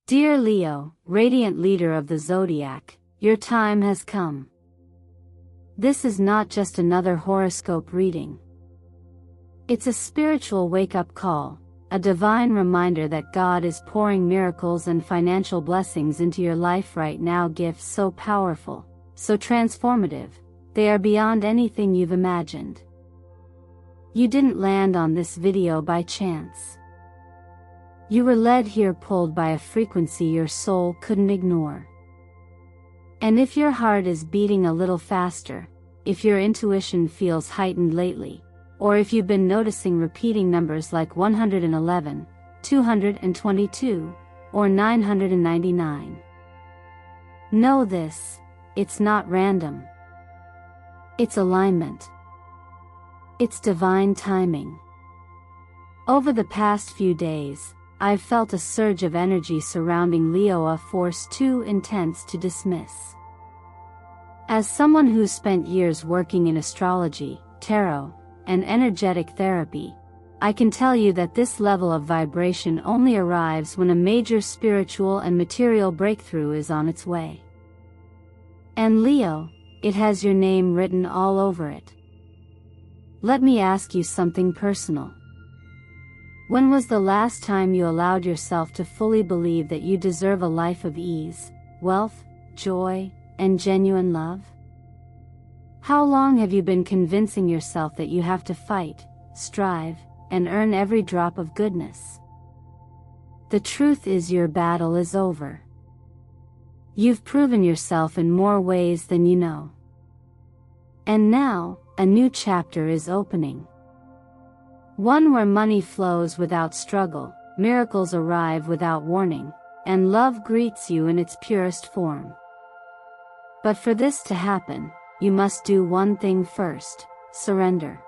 Dear Leo, radiant leader of the zodiac, your time has come. This is not just another horoscope reading. It's a spiritual wake-up call, a divine reminder that God is pouring miracles and financial blessings into your life right now. Gifts so powerful, so transformative, they are beyond anything you've imagined. You didn't land on this video by chance. You were led here, pulled by a frequency your soul couldn't ignore. And if your heart is beating a little faster, if your intuition feels heightened lately, or if you've been noticing repeating numbers like 111, 222, or 999, know this: it's not random. It's alignment. It's divine timing. Over the past few days, I've felt a surge of energy surrounding Leo, a force too intense to dismiss. As someone who's spent years working in astrology, tarot, and energetic therapy, I can tell you that this level of vibration only arrives when a major spiritual and material breakthrough is on its way. And Leo, it has your name written all over it. Let me ask you something personal. When was the last time you allowed yourself to fully believe that you deserve a life of ease, wealth, joy, and genuine love? How long have you been convincing yourself that you have to fight, strive, and earn every drop of goodness? The truth is, your battle is over. You've proven yourself in more ways than you know. And now, a new chapter is opening. One where money flows without struggle, miracles arrive without warning, and love greets you in its purest form. But for this to happen, you must do one thing first: surrender.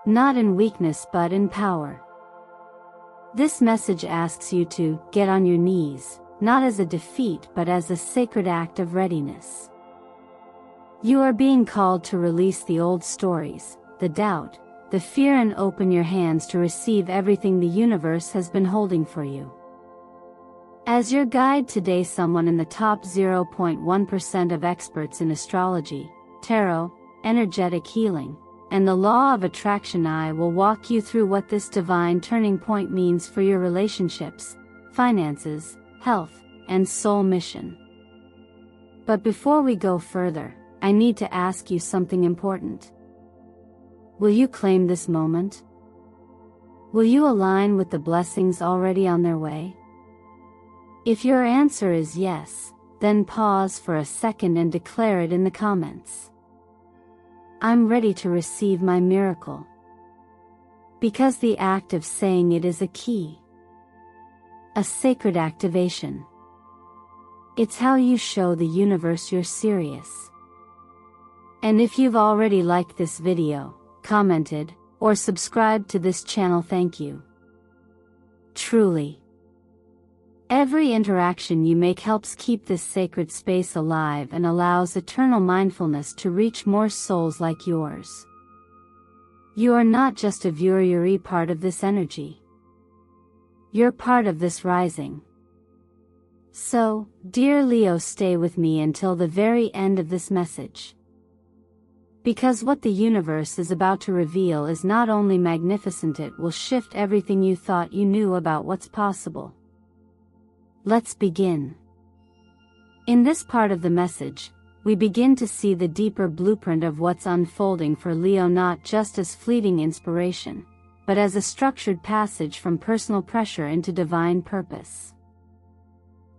Not in weakness but in power. This message asks you to get on your knees, not as a defeat but as a sacred act of readiness. You are being called to release the old stories, the doubt, the fear, and open your hands to receive everything the universe has been holding for you. As your guide today, someone in the top 0.1% of experts in astrology, tarot, energetic healing, and the law of attraction, I will walk you through what this divine turning point means for your relationships, finances, health, and soul mission. But before we go further, I need to ask you something important. Will you claim this moment? Will you align with the blessings already on their way? If your answer is yes, then pause for a second and declare it in the comments. I'm ready to receive my miracle. Because the act of saying it is a key. A sacred activation. It's how you show the universe you're serious. And if you've already liked this video, commented, or subscribed to this channel, thank you. Truly. Every interaction you make helps keep this sacred space alive and allows eternal mindfulness to reach more souls like yours. You are not just a viewer, you're a part of this energy. You're part of this rising. So, dear Leo, stay with me until the very end of this message. Because what the universe is about to reveal is not only magnificent, it will shift everything you thought you knew about what's possible. Let's begin. In this part of the message, we begin to see the deeper blueprint of what's unfolding for Leo, not just as fleeting inspiration, but as a structured passage from personal pressure into divine purpose.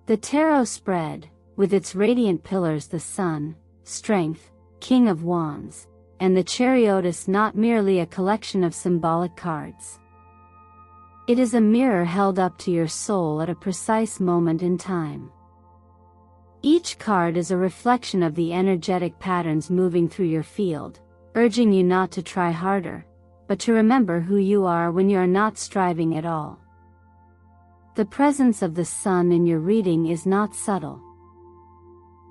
The tarot spread, with its radiant pillars, the Sun, Strength, King of Wands, and the Chariot, is not merely a collection of symbolic cards. It is a mirror held up to your soul at a precise moment in time. Each card is a reflection of the energetic patterns moving through your field, urging you not to try harder, but to remember who you are when you are not striving at all. The presence of the Sun in your reading is not subtle.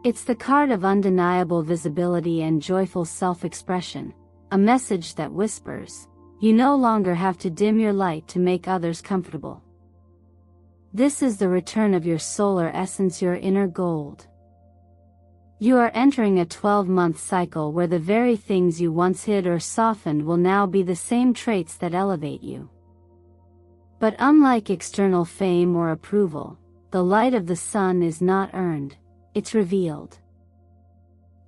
It's the card of undeniable visibility and joyful self-expression, a message that whispers, you no longer have to dim your light to make others comfortable. This is the return of your solar essence, your inner gold. You are entering a 12-month cycle where the very things you once hid or softened will now be the same traits that elevate you. But unlike external fame or approval, the light of the sun is not earned, it's revealed.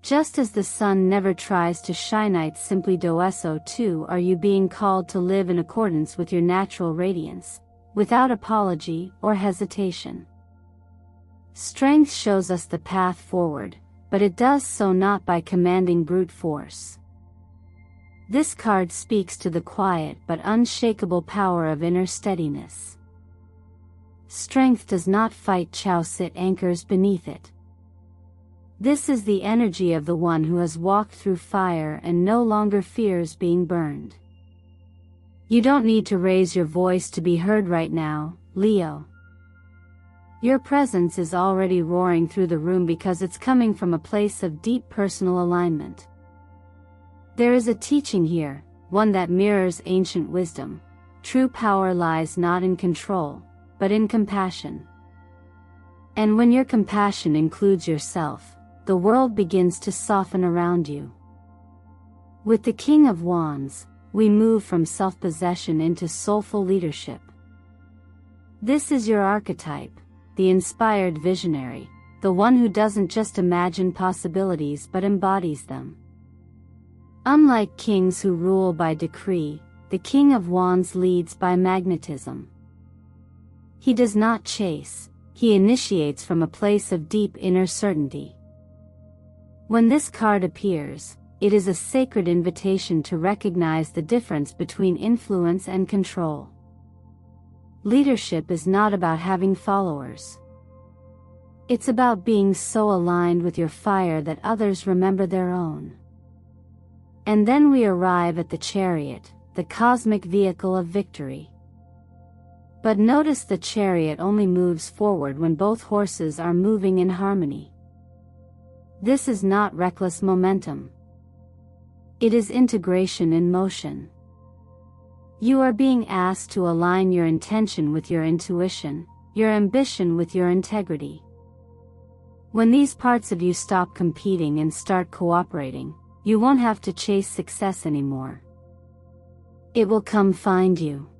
Just as the sun never tries to shine, simply do so too are you being called to live in accordance with your natural radiance, without apology or hesitation. Strength shows us the path forward, but it does so not by commanding brute force. This card speaks to the quiet but unshakable power of inner steadiness. Strength does not fight chaos, it anchors beneath it. This is the energy of the one who has walked through fire and no longer fears being burned. You don't need to raise your voice to be heard right now, Leo. Your presence is already roaring through the room because it's coming from a place of deep personal alignment. There is a teaching here, one that mirrors ancient wisdom. True power lies not in control, but in compassion. And when your compassion includes yourself, the world begins to soften around you. With the King of Wands, we move from self-possession into soulful leadership. This is your archetype, the inspired visionary, the one who doesn't just imagine possibilities but embodies them. Unlike kings who rule by decree, the King of Wands leads by magnetism. He does not chase, he initiates from a place of deep inner certainty. When this card appears, it is a sacred invitation to recognize the difference between influence and control. Leadership is not about having followers. It's about being so aligned with your fire that others remember their own. And then we arrive at the chariot, the cosmic vehicle of victory. But notice the chariot only moves forward when both horses are moving in harmony. This is not reckless momentum. It is integration in motion. You are being asked to align your intention with your intuition, your ambition with your integrity. When these parts of you stop competing and start cooperating, you won't have to chase success anymore. It will come find you.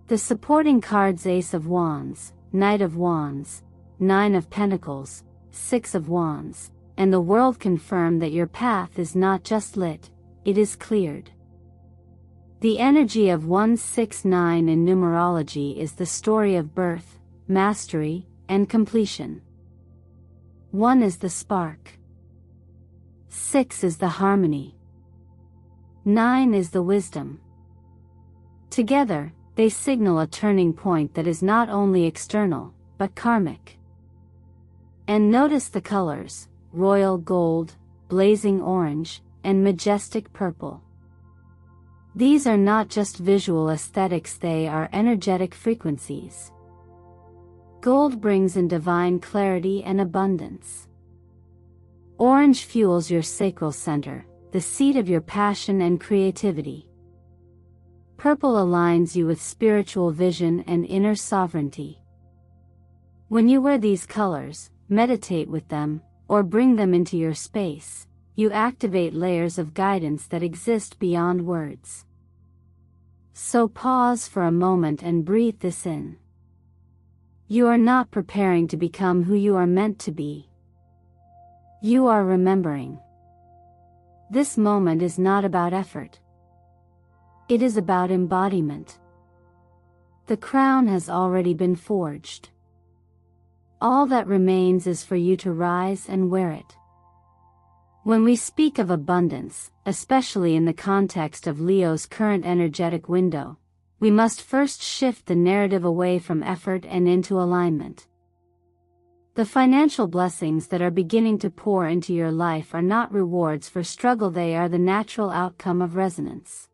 The supporting cards: Ace of Wands, Knight of Wands, Nine of Pentacles, Six of Wands, and the World confirm that your path is not just lit, it is cleared. The energy of 169 in numerology is the story of birth, mastery, and completion. 1 is the spark. 6 is the harmony. 9 is the wisdom. Together, they signal a turning point that is not only external, but karmic. And notice the colors: royal gold, blazing orange, and majestic purple. These are not just visual aesthetics, they are energetic frequencies. Gold brings in divine clarity and abundance. Orange fuels your sacral center, the seat of your passion and creativity. Purple aligns you with spiritual vision and inner sovereignty. When you wear these colors, meditate with them, or bring them into your space, you activate layers of guidance that exist beyond words. So pause for a moment and breathe this in. You are not preparing to become who you are meant to be. You are remembering. This moment is not about effort. It is about embodiment. The crown has already been forged. All that remains is for you to rise and wear it. When we speak of abundance, especially in the context of Leo's current energetic window, we must first shift the narrative away from effort and into alignment. The financial blessings that are beginning to pour into your life are not rewards for struggle, they are the natural outcome of resonance.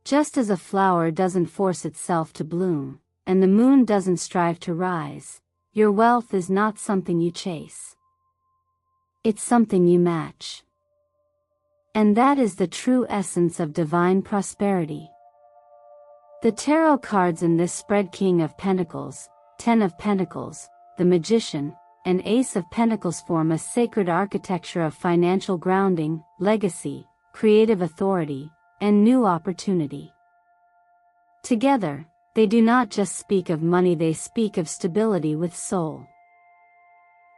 Just as a flower doesn't force itself to bloom, and the moon doesn't strive to rise, your wealth is not something you chase. It's something you match. And that is the true essence of divine prosperity. The tarot cards in this spread: King of Pentacles, Ten of Pentacles, the Magician, and Ace of Pentacles form a sacred architecture of financial grounding, legacy, creative authority, and new opportunity. Together, they do not just speak of money, they speak of stability with soul.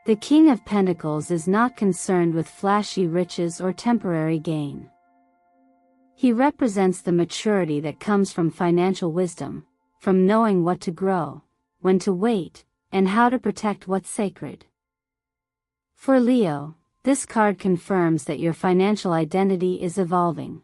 The King of Pentacles is not concerned with flashy riches or temporary gain. He represents the maturity that comes from financial wisdom, from knowing what to grow, when to wait, and how to protect what's sacred. For Leo, this card confirms that your financial identity is evolving.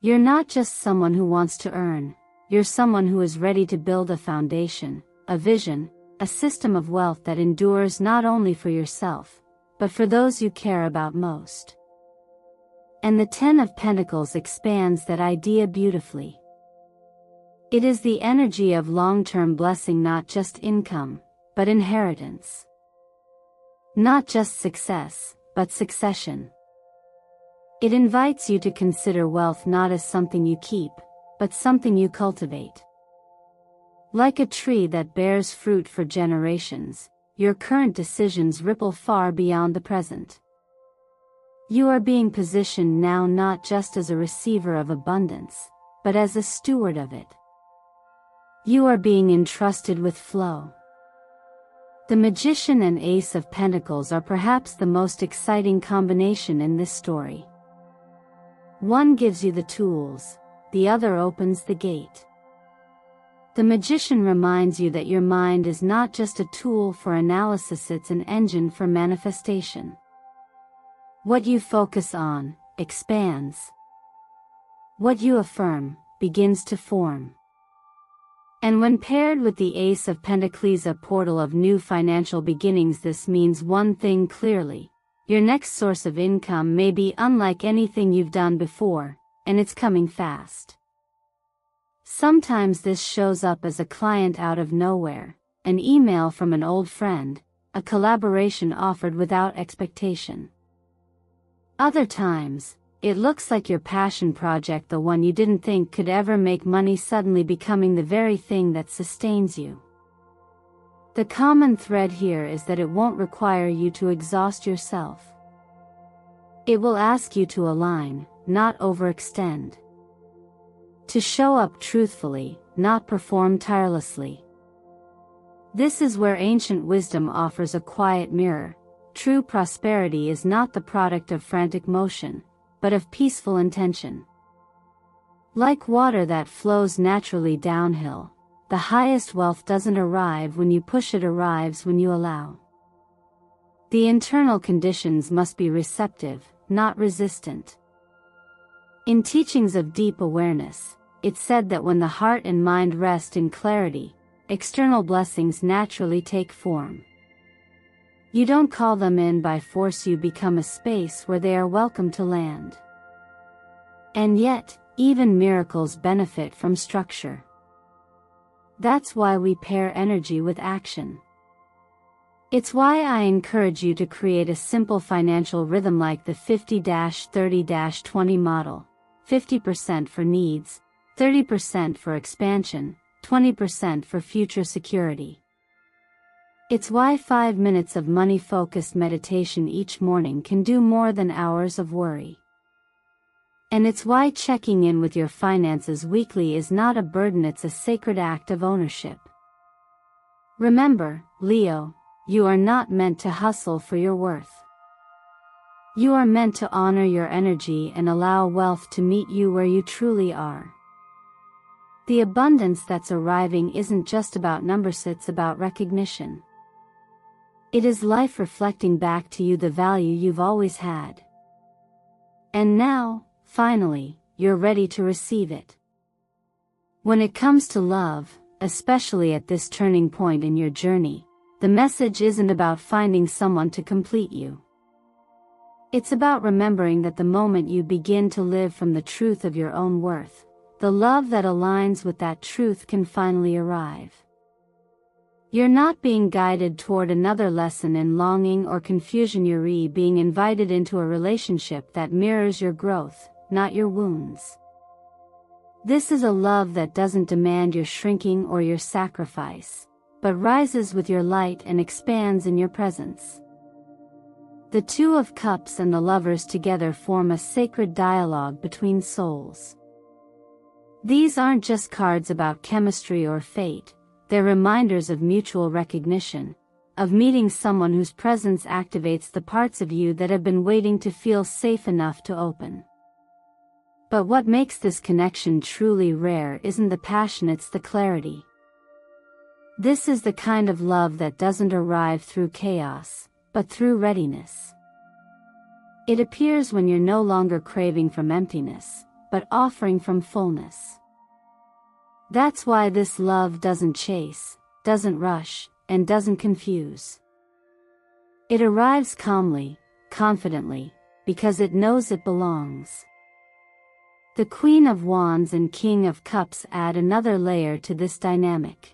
You're not just someone who wants to earn, you're someone who is ready to build a foundation, a vision, a system of wealth that endures not only for yourself, but for those you care about most. And the Ten of Pentacles expands that idea beautifully. It is the energy of long-term blessing, not just income, but inheritance. Not just success, but succession. It invites you to consider wealth not as something you keep, but something you cultivate. Like a tree that bears fruit for generations, your current decisions ripple far beyond the present. You are being positioned now not just as a receiver of abundance, but as a steward of it. You are being entrusted with flow. The Magician and Ace of Pentacles are perhaps the most exciting combination in this story. One gives you the tools, the other opens the gate. The Magician reminds you that your mind is not just a tool for analysis, it's an engine for manifestation. What you focus on expands. What you affirm begins to form. And when paired with the Ace of Pentacles, a portal of new financial beginnings, this means one thing clearly: your next source of income may be unlike anything you've done before, and it's coming fast. Sometimes this shows up as a client out of nowhere, an email from an old friend, a collaboration offered without expectation. Other times, it looks like your passion project, the one you didn't think could ever make money, suddenly becoming the very thing that sustains you. The common thread here is that it won't require you to exhaust yourself. It will ask you to align, not overextend. To show up truthfully, not perform tirelessly. This is where ancient wisdom offers a quiet mirror. True prosperity is not the product of frantic motion, but of peaceful intention. Like water that flows naturally downhill, the highest wealth doesn't arrive when you push, it arrives when you allow. The internal conditions must be receptive, not resistant. In teachings of deep awareness, it's said that when the heart and mind rest in clarity, external blessings naturally take form. You don't call them in by force, you become a space where they are welcome to land. And yet, even miracles benefit from structure. That's why we pair energy with action. It's why I encourage you to create a simple financial rhythm like the 50-30-20 model: 50% for needs, 30% for expansion, 20% for future security. It's why 5 minutes of money-focused meditation each morning can do more than hours of worry. And it's why checking in with your finances weekly is not a burden, it's a sacred act of ownership. Remember, Leo, you are not meant to hustle for your worth. You are meant to honor your energy and allow wealth to meet you where you truly are. The abundance that's arriving isn't just about numbers, it's about recognition. It is life reflecting back to you the value you've always had. And now, finally, you're ready to receive it. When it comes to love, especially at this turning point in your journey, the message isn't about finding someone to complete you. It's about remembering that the moment you begin to live from the truth of your own worth, the love that aligns with that truth can finally arrive. You're not being guided toward another lesson in longing or confusion, you're being invited into a relationship that mirrors your growth, not your wounds. This is a love that doesn't demand your shrinking or your sacrifice, but rises with your light and expands in your presence. The Two of Cups and the Lovers together form a sacred dialogue between souls. These aren't just cards about chemistry or fate, they're reminders of mutual recognition, of meeting someone whose presence activates the parts of you that have been waiting to feel safe enough to open. But what makes this connection truly rare isn't the passion, it's the clarity. This is the kind of love that doesn't arrive through chaos, but through readiness. It appears when you're no longer craving from emptiness, but offering from fullness. That's why this love doesn't chase, doesn't rush, and doesn't confuse. It arrives calmly, confidently, because it knows it belongs. The Queen of Wands and King of Cups add another layer to this dynamic.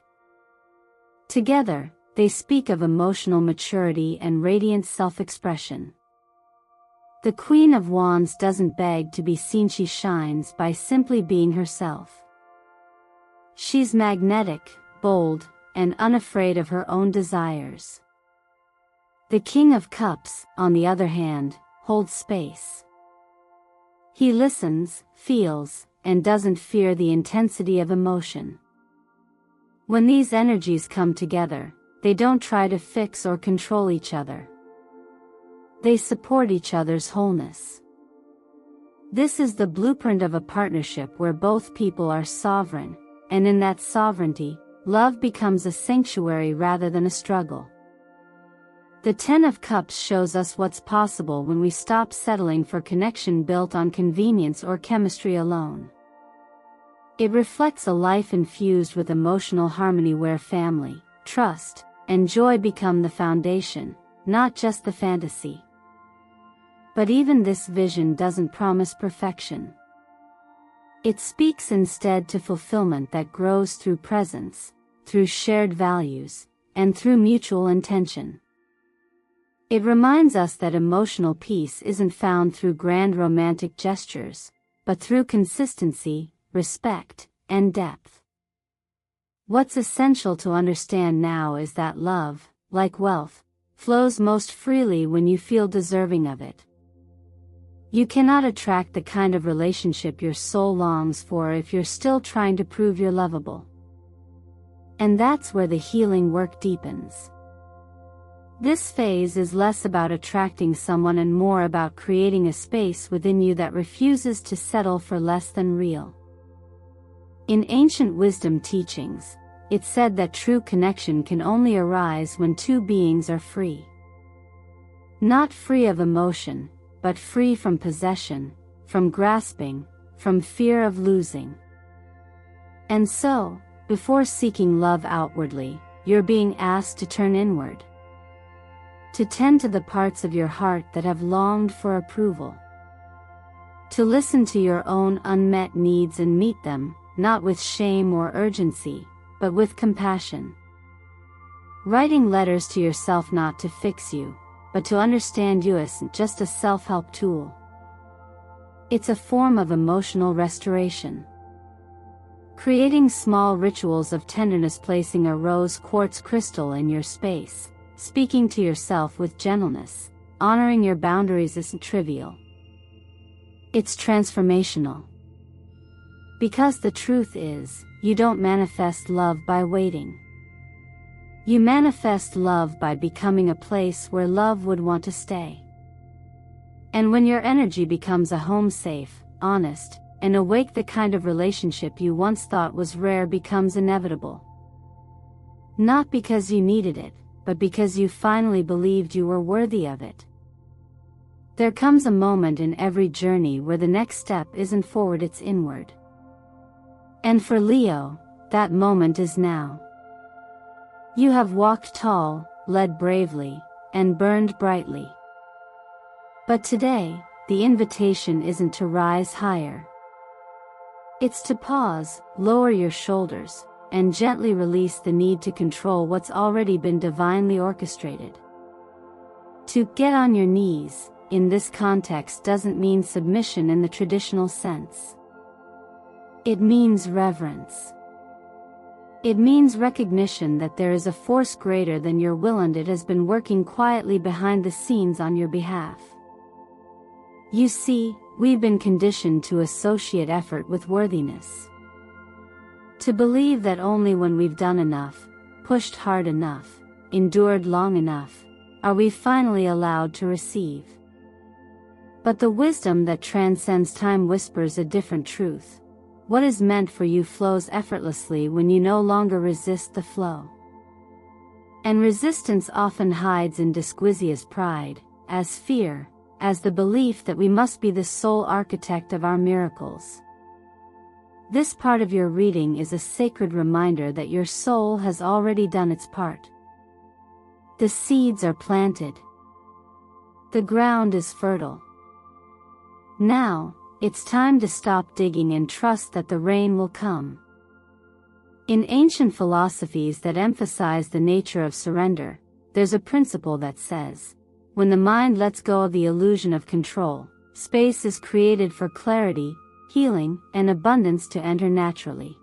Together, they speak of emotional maturity and radiant self-expression. The Queen of Wands doesn't beg to be seen, she shines by simply being herself. She's magnetic, bold, and unafraid of her own desires. The King of Cups, on the other hand, holds space. He listens, feels, and doesn't fear the intensity of emotion. When these energies come together, they don't try to fix or control each other. They support each other's wholeness. This is the blueprint of a partnership where both people are sovereign, and in that sovereignty, love becomes a sanctuary rather than a struggle. The Ten of Cups shows us what's possible when we stop settling for connection built on convenience or chemistry alone. It reflects a life infused with emotional harmony where family, trust, and joy become the foundation, not just the fantasy. But even this vision doesn't promise perfection. It speaks instead to fulfillment that grows through presence, through shared values, and through mutual intention. It reminds us that emotional peace isn't found through grand romantic gestures, but through consistency, respect, and depth. What's essential to understand now is that love, like wealth, flows most freely when you feel deserving of it. You cannot attract the kind of relationship your soul longs for if you're still trying to prove you're lovable. And that's where the healing work deepens. This phase is less about attracting someone and more about creating a space within you that refuses to settle for less than real. In ancient wisdom teachings, it's said that true connection can only arise when two beings are free. Not free of emotion, but free from possession, from grasping, from fear of losing. And so, before seeking love outwardly, you're being asked to turn inward. To tend to the parts of your heart that have longed for approval. To listen to your own unmet needs and meet them, not with shame or urgency, but with compassion. Writing letters to yourself not to fix you, but to understand you isn't just a self-help tool. It's a form of emotional restoration. Creating small rituals of tenderness, placing a rose quartz crystal in your space, speaking to yourself with gentleness, honoring your boundaries isn't trivial. It's transformational. Because the truth is, you don't manifest love by waiting. You manifest love by becoming a place where love would want to stay. And when your energy becomes a home safe, honest, and awake, the kind of relationship you once thought was rare becomes inevitable. Not because you needed it, but because you finally believed you were worthy of it. There comes a moment in every journey where the next step isn't forward, it's inward. And for Leo, that moment is now. You have walked tall, led bravely, and burned brightly. But today, the invitation isn't to rise higher. It's to pause, lower your shoulders, and gently release the need to control what's already been divinely orchestrated. To get on your knees, in this context, doesn't mean submission in the traditional sense. It means reverence. It means recognition that there is a force greater than your will and it has been working quietly behind the scenes on your behalf. You see, we've been conditioned to associate effort with worthiness. To believe that only when we've done enough, pushed hard enough, endured long enough, are we finally allowed to receive. But the wisdom that transcends time whispers a different truth. What is meant for you flows effortlessly when you no longer resist the flow. And resistance often hides in disguised pride, as fear, as the belief that we must be the sole architect of our miracles. This part of your reading is a sacred reminder that your soul has already done its part. The seeds are planted. The ground is fertile. Now, it's time to stop digging and trust that the rain will come. In ancient philosophies that emphasize the nature of surrender, there's a principle that says, when the mind lets go of the illusion of control, space is created for clarity, healing, and abundance to enter naturally.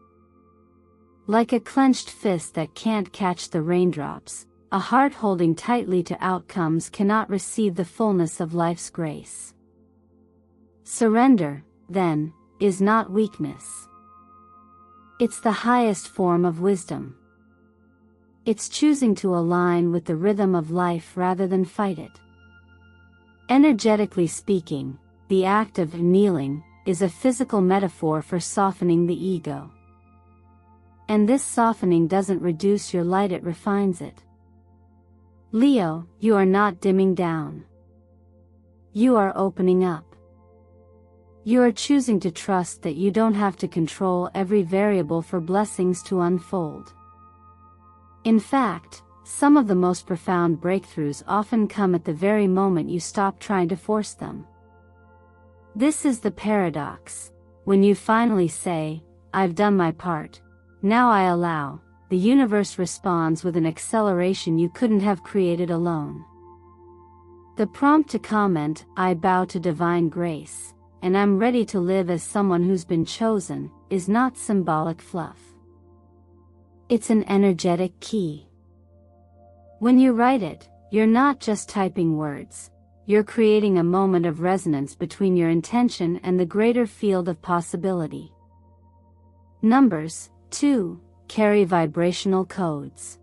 Like a clenched fist that can't catch the raindrops, a heart holding tightly to outcomes cannot receive the fullness of life's grace. Surrender, then, is not weakness. It's the highest form of wisdom. It's choosing to align with the rhythm of life rather than fight it. Energetically speaking, the act of kneeling is a physical metaphor for softening the ego. And this softening doesn't reduce your light, it refines it. Leo, you are not dimming down. You are opening up. You are choosing to trust that you don't have to control every variable for blessings to unfold. In fact, some of the most profound breakthroughs often come at the very moment you stop trying to force them. This is the paradox. When you finally say, "I've done my part, now I allow," the universe responds with an acceleration you couldn't have created alone. The prompt to comment, "I bow to divine grace, and I'm ready to live as someone who's been chosen," is not symbolic fluff. It's an energetic key. When you write it, you're not just typing words, you're creating a moment of resonance between your intention and the greater field of possibility. Numbers, too, carry vibrational codes.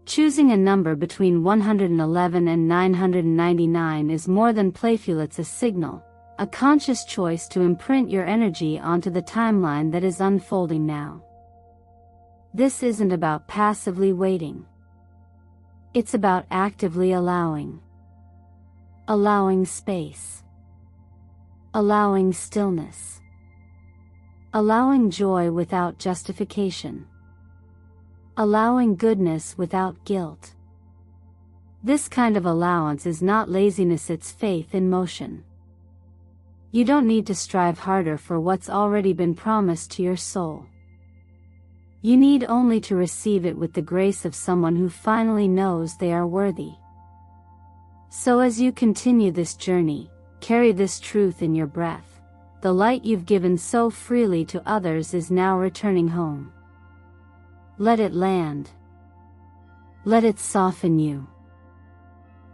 Choosing a number between 111 and 999 is more than playful, it's a signal, a conscious choice to imprint your energy onto the timeline that is unfolding now. This isn't about passively waiting. It's about actively allowing. Allowing space. Allowing stillness. Allowing joy without justification. Allowing goodness without guilt. This kind of allowance is not laziness, it's faith in motion. You don't need to strive harder for what's already been promised to your soul. You need only to receive it with the grace of someone who finally knows they are worthy. So as you continue this journey, carry this truth in your breath. The light you've given so freely to others is now returning home. Let it land. Let it soften you.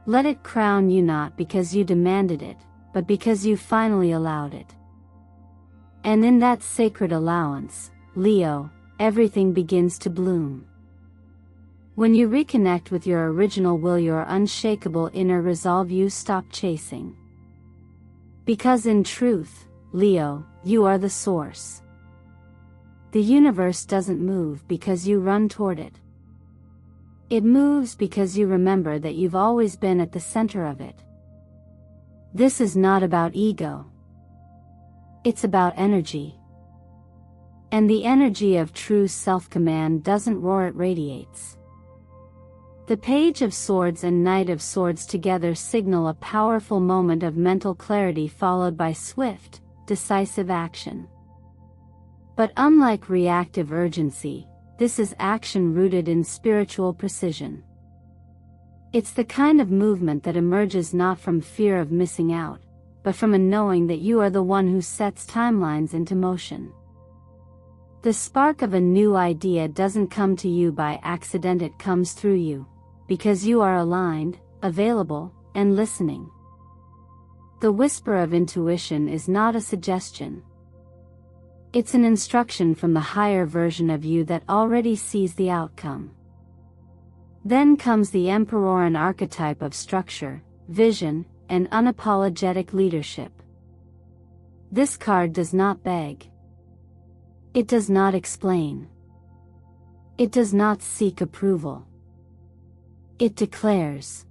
Let it crown you, not because you demanded it, but because you finally allowed it. And in that sacred allowance, Leo, everything begins to bloom. When you reconnect with your original will, your unshakable inner resolve, you stop chasing. Because in truth, Leo, you are the source. The universe doesn't move because you run toward it. It moves because you remember that you've always been at the center of it. This is not about ego. It's about energy. And the energy of true self-command doesn't roar, it radiates. The Page of Swords and Knight of Swords together signal a powerful moment of mental clarity followed by swift, decisive action. But unlike reactive urgency, this is action rooted in spiritual precision. It's the kind of movement that emerges not from fear of missing out, but from a knowing that you are the one who sets timelines into motion. The spark of a new idea doesn't come to you by accident, it comes through you, because you are aligned, available, and listening. The whisper of intuition is not a suggestion. It's an instruction from the higher version of you that already sees the outcome. Then comes the Emperoran archetype of structure, vision, and unapologetic leadership. This card does not beg. It does not explain. It does not seek approval. It declares.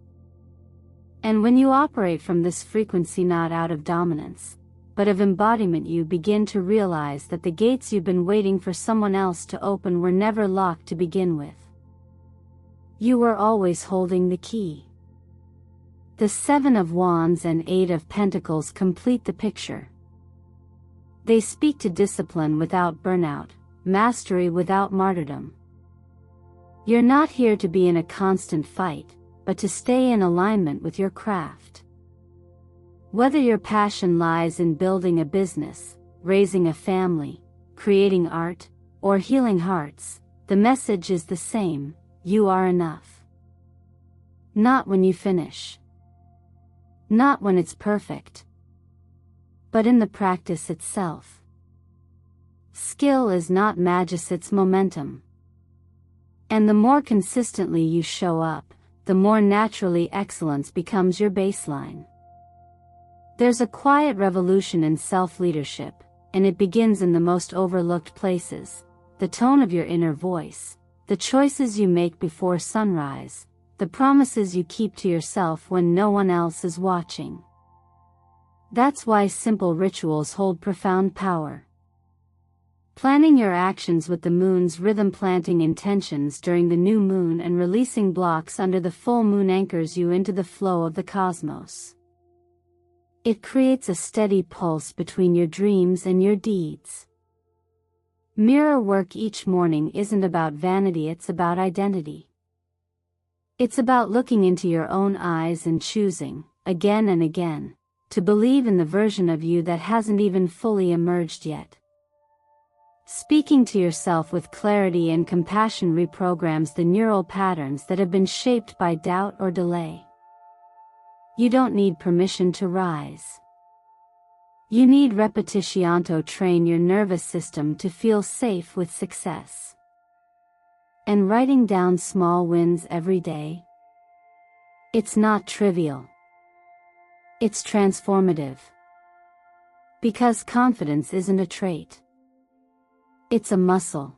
And when you operate from this frequency, not out of dominance, but of embodiment, you begin to realize that the gates you've been waiting for someone else to open were never locked to begin with. You were always holding the key. The Seven of Wands and Eight of Pentacles complete the picture. They speak to discipline without burnout, mastery without martyrdom. You're not here to be in a constant fight, but to stay in alignment with your craft. Whether your passion lies in building a business, raising a family, creating art, or healing hearts, the message is the same: you are enough. Not when you finish. Not when it's perfect. But in the practice itself. Skill is not magic, it's momentum. And the more consistently you show up, the more naturally excellence becomes your baseline. There's a quiet revolution in self-leadership, and it begins in the most overlooked places: the tone of your inner voice, the choices you make before sunrise, the promises you keep to yourself when no one else is watching. That's why simple rituals hold profound power. Planning your actions with the moon's rhythm, planting intentions during the new moon, and releasing blocks under the full moon anchors you into the flow of the cosmos. It creates a steady pulse between your dreams and your deeds. Mirror work each morning isn't about vanity, it's about identity. It's about looking into your own eyes and choosing, again and again, to believe in the version of you that hasn't even fully emerged yet. Speaking to yourself with clarity and compassion reprograms the neural patterns that have been shaped by doubt or delay. You don't need permission to rise. You need repetition to train your nervous system to feel safe with success. And writing down small wins every day? It's not trivial. It's transformative. Because confidence isn't a trait. It's a muscle.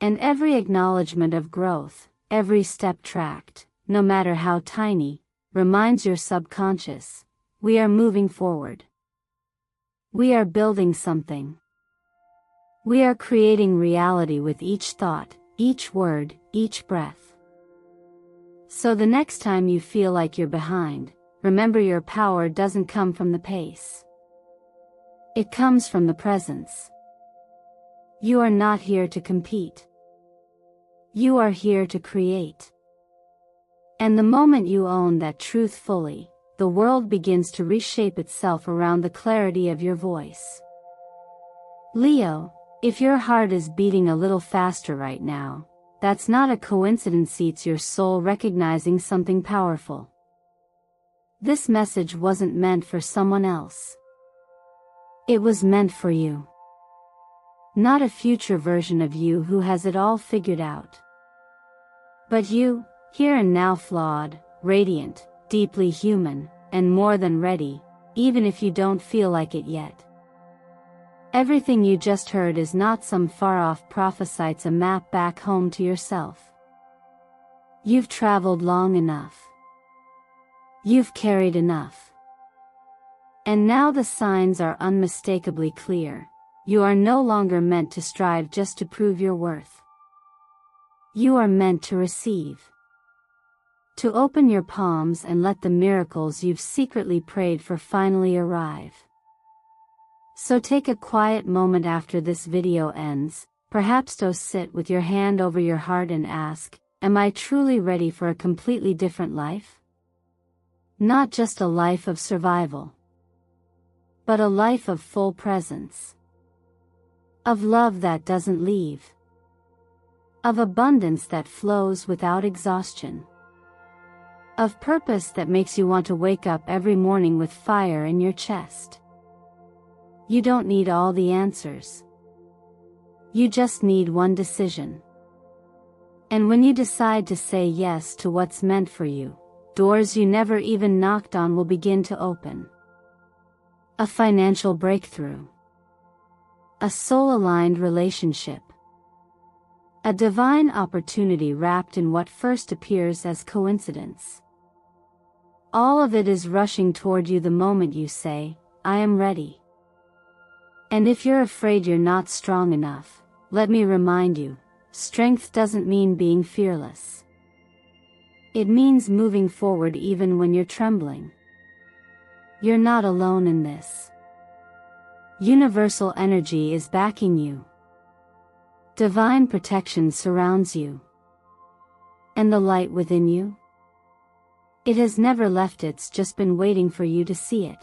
And every acknowledgement of growth, every step tracked, no matter how tiny, reminds your subconscious, we are moving forward. We are building something. We are creating reality with each thought, each word, each breath. So the next time you feel like you're behind, remember your power doesn't come from the pace. It comes from the presence. You are not here to compete. You are here to create. And the moment you own that truth fully, the world begins to reshape itself around the clarity of your voice. Leo, if your heart is beating a little faster right now, that's not a coincidence, it's your soul recognizing something powerful. This message wasn't meant for someone else. It was meant for you. Not a future version of you who has it all figured out. But you, here and now, flawed, radiant, deeply human, and more than ready, even if you don't feel like it yet. Everything you just heard is not some far-off prophecy, it's a map back home to yourself. You've traveled long enough. You've carried enough. And now the signs are unmistakably clear. You are no longer meant to strive just to prove your worth. You are meant to receive. To open your palms and let the miracles you've secretly prayed for finally arrive. So take a quiet moment after this video ends, perhaps to sit with your hand over your heart and ask, am I truly ready for a completely different life? Not just a life of survival, but a life of full presence. of love that doesn't leave, of abundance that flows without exhaustion, of purpose that makes you want to wake up every morning with fire in your chest. You don't need all the answers. You just need one decision. And when you decide to say yes to what's meant for you, doors you never even knocked on will begin to open. A financial breakthrough, a soul-aligned relationship, a divine opportunity wrapped in what first appears as coincidence. All of it is rushing toward you the moment you say, I am ready. And if you're afraid you're not strong enough, let me remind you, strength doesn't mean being fearless. It means moving forward even when you're trembling. You're not alone in this. Universal energy is backing you. Divine protection surrounds you. And the light within you? It has never left, it's just been waiting for you to see it.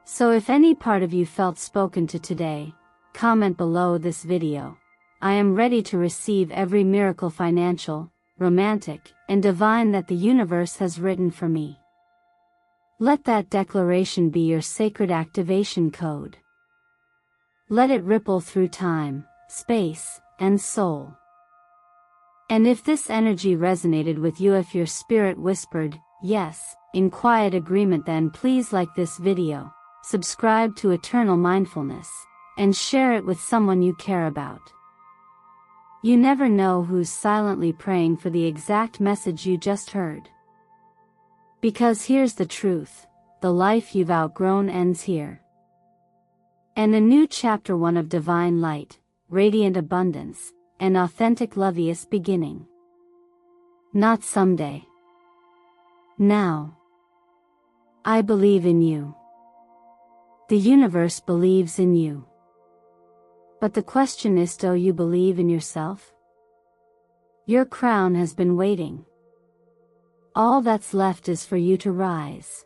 So if any part of you felt spoken to today, comment below this video. I am ready to receive every miracle, financial, romantic, and divine that the universe has written for me. Let that declaration be your sacred activation code. Let it ripple through time, space, and soul. And if this energy resonated with you, if your spirit whispered, yes, in quiet agreement, then please like this video, subscribe to Eternal Mindfulness, and share it with someone you care about. You never know who's silently praying for the exact message you just heard. Because here's the truth, the life you've outgrown ends here. And a new chapter, one of divine light, radiant abundance, and authentic love is beginning. Not someday. Now. I believe in you. The universe believes in you. But the question is, do you believe in yourself? Your crown has been waiting. All that's left is for you to rise.